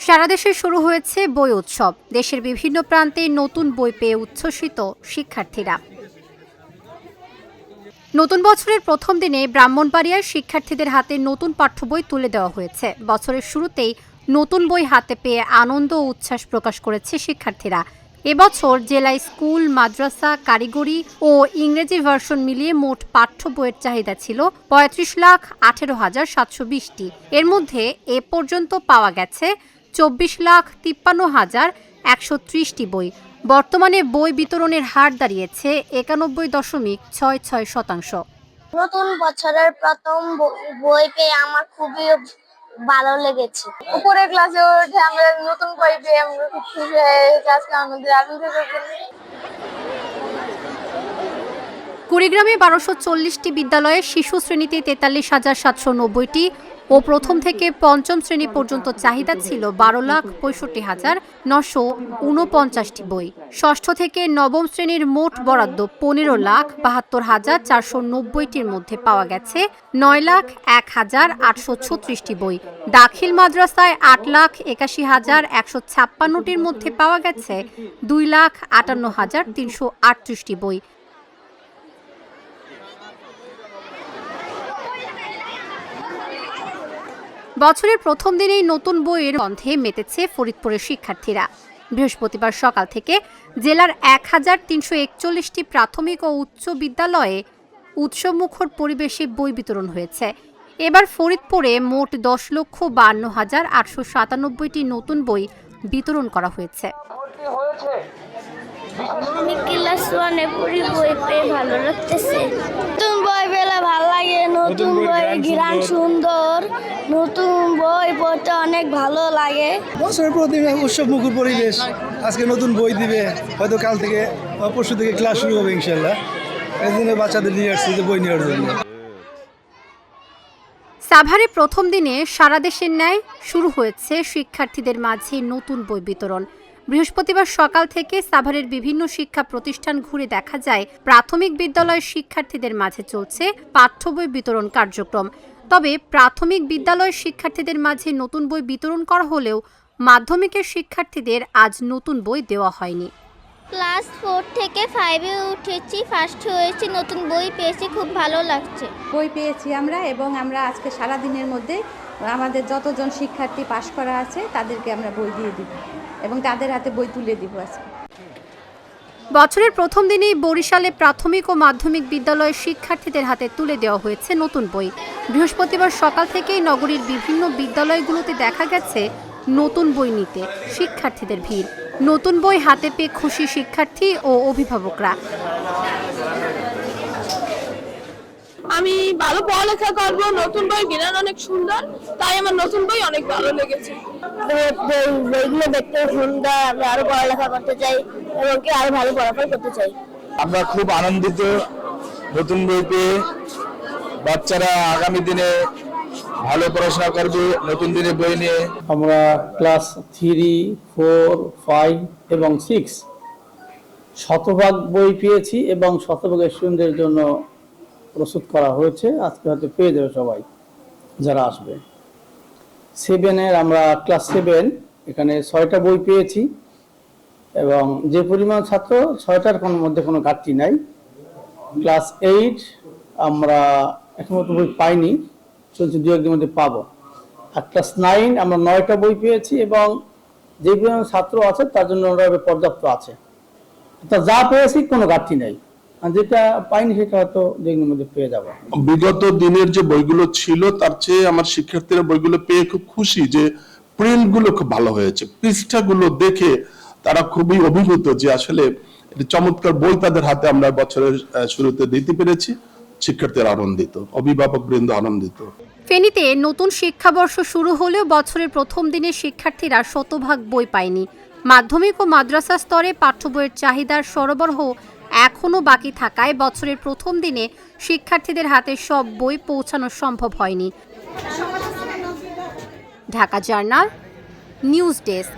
সারা দেশে শুরু হয়েছে বই উৎসব। দেশের বিভিন্ন প্রান্তে নতুন বই পেয়ে উচ্ছ্বসিত শিক্ষার্থীরা। নতুন বছরের প্রথম দিনে ব্রাহ্মণবাড়িয়ার শিক্ষার্থীদের হাতে নতুন পাঠ্য বই তুলে দেওয়া হয়েছে। বছরের শুরুতেই নতুন বই হাতে পেয়ে আনন্দ ও উচ্ছ্বাস প্রকাশ করেছে শিক্ষার্থীরা। এবছর জেলায় স্কুল, মাদ্রাসা, কারিগরি ও ইংরেজি ভার্সন মিলিয়ে মোট পাঠ্য বইয়ের চাহিদা ছিল ৩৫,১৮,৭২০টি। এর মধ্যে এ পর্যন্ত পাওয়া গেছে ২৪,৫৩,১৩০টি বই। বর্তমানে বই বিতরণের হার দাঁড়িয়েছে ৯১.৬৬%। নতুন বছরের প্রথম বই পেয়ে আমার খুবই ভালো লেগেছে। উপরের ক্লাসে উঠে আমরা নতুন বই পেয়ে আমরা খুব খুশি হয়ে ক্লাসকে আনন্দ কুড়িগ্রামে ১২৪০টি বিদ্যালয়ে শিশু শ্রেণীতে ৪৩,৭৯০টি ও প্রথম থেকে পঞ্চম শ্রেণী পর্যন্ত চাহিদা ছিল ১২,৬৫,৯৪৯টি বই। ষষ্ঠ থেকে নবম শ্রেণীর মোট বরাদ্দ ১৫,৭২,৪৯০টির মধ্যে পাওয়া গেছে ৯,০১,৮৩৬টি বই। দাখিল মাদ্রাসায় ৮,৮১,১৫৬টির মধ্যে পাওয়া গেছে ২,৫৮,৩৩৮টি বই। বছরের প্রথম দিনেই নতুন বইয়ের গন্ধে মেতেছে ফরিদপুরের শিক্ষার্থীরা। বৃহস্পতিবার সকাল থেকে জেলার ১,৩৪১টি প্রাথমিক ও উচ্চ বিদ্যালয়ে উৎসবমুখর পরিবেশে বই বিতরণ হয়েছে। এবার ফরিদপুরে মোট ১০,১০,৮৯৭টি নতুন বই বিতরণ করা হয়েছে। আমি ক্লাস 1-এ পড়ি, বই পেয়ে ভালো লাগতেছে। নতুন বই পেলে ভালো লাগে, নতুন বই ঘ্রাণ সুন্দর, নতুন বই পড়তে অনেক ভালো লাগে। বছরের প্রতি উৎসব মুখর পরিবেশ। আজকে নতুন বই দিবে, হয়তো কাল থেকে পরশু থেকে ক্লাস শুরু হবে ইনশাল্লাহ। এই জন্য বাচ্চাদের নিয়ে আসছে বই নেওয়ার জন্য। সাভারে প্রথম দিনে সারা দেশের ন্যায় শুরু হয়েছে শিক্ষার্থীদের মাঝে নতুন বই বিতরণ। বৃহস্পতিবার সকাল থেকে সাভারের বিভিন্ন শিক্ষা প্রতিষ্ঠান ঘুরে দেখা যায় প্রাথমিক বিদ্যালয়ের শিক্ষার্থীদের মাঝে চলছে পাঠ্য বই বিতরণ কার্যক্রম। তবে প্রাথমিক বিদ্যালয়ের শিক্ষার্থীদের মাঝে নতুন বই বিতরণ করা হলেও মাধ্যমিকের শিক্ষার্থীদের আজ নতুন বই দেওয়া হয়নি। ক্লাস 4 থেকে 5-এ উঠেছি, ফার্স্ট হয়েছি, নতুন বই পেয়েছি, খুব ভালো লাগছে। বই পেয়েছি আমরা, এবং আমরা আজকে সারা দিনের মধ্যে আমাদের যতজন শিক্ষার্থী পাশ করা আছে তাদেরকে আমরা বই দিয়ে দিব এবং তাদের হাতে বই তুলে দিব আজকে। বছরের প্রথম দিনেই বরিশালে প্রাথমিক ও মাধ্যমিক বিদ্যালয়ের শিক্ষার্থীদের হাতে তুলে দেওয়া হয়েছে নতুন বই। বৃহস্পতিবার সকাল থেকেই নগরীর বিভিন্ন বিদ্যালয়গুলোতে দেখা গেছে নতুন বই নিতে শিক্ষার্থীদের ভিড়। নতুন বই হাতে পেয়ে খুশি শিক্ষার্থী ও অভিভাবকরা। আমি ভালো পড়ালেখা করব, নতুন বই জ্ঞান অনেক সুন্দর, তাই আমার নতুন বই অনেক ভালো লেগেছে। বইগুলো দেখতে সুন্দর, আমি আরো পড়ালেখা করতে চাই এবং কি আরো ভালো পড়াশোনা করতে চাই। আমরা খুব আনন্দিত নতুন বই পেয়ে। বাচ্চারা আগামী দিনে ভালো পড়াশোনা করবে নতুন দিনে বই নিয়ে। আমরা ক্লাস 3, 4, 5 এবং 6 শতভাগ বই পেয়েছি এবং শতভাগ স্টুডেন্টদের জন্য প্রস্তুত করা হয়েছে। আজকে হয়তো পেয়ে যাবে সবাই যারা আসবে। 7-এর আমরা ক্লাস 7 এখানে 6টা বই পেয়েছি এবং যে পরিমাণ ছাত্র 6টার মধ্যে কোনো ঘাটতি নাই। ক্লাস 8 আমরা এখনো বই পাইনি, চলছে 2-1 মধ্যে পাবো। আর ক্লাস 9 আমরা 9টা বই পেয়েছি এবং যে পরিমাণ ছাত্র আছে তার জন্য পর্যাপ্ত আছে। যা পেয়েছি কোনো ঘাটতি নেই, যেটা পাইনি সেটা হয়তো 2-1 মধ্যে পেয়ে যাবো। বিগত দিনের যে বইগুলো ছিল তার চেয়ে আমার শিক্ষার্থীরা বইগুলো পেয়ে খুব খুশি যে প্রিন্ট গুলো খুব ভালো হয়েছে। পৃষ্ঠাগুলো দেখে তারা খুবই অভিভূত যে আসলে চমৎকার বই তাদের হাতে আমরা বছরের শুরুতে দিতে পেরেছি। শিক্ষার্থীরা আনন্দিত, অভিভাবক বৃন্দ আনন্দিত। ফেনীতে নতুন শিক্ষাবর্ষ শুরু হলেও বছরের প্রথম দিনে শিক্ষার্থীরা শতভাগ বই পায়নি। মাধ্যমিক ও মাদ্রাসা স্তরে পাঠ্য বইয়ের চাহিদার সরবরাহ এখনও বাকি থাকায় বছরের প্রথম দিনে শিক্ষার্থীদের হাতে সব বই পৌঁছানো সম্ভব হয়নি। Dhaka journal, news desk.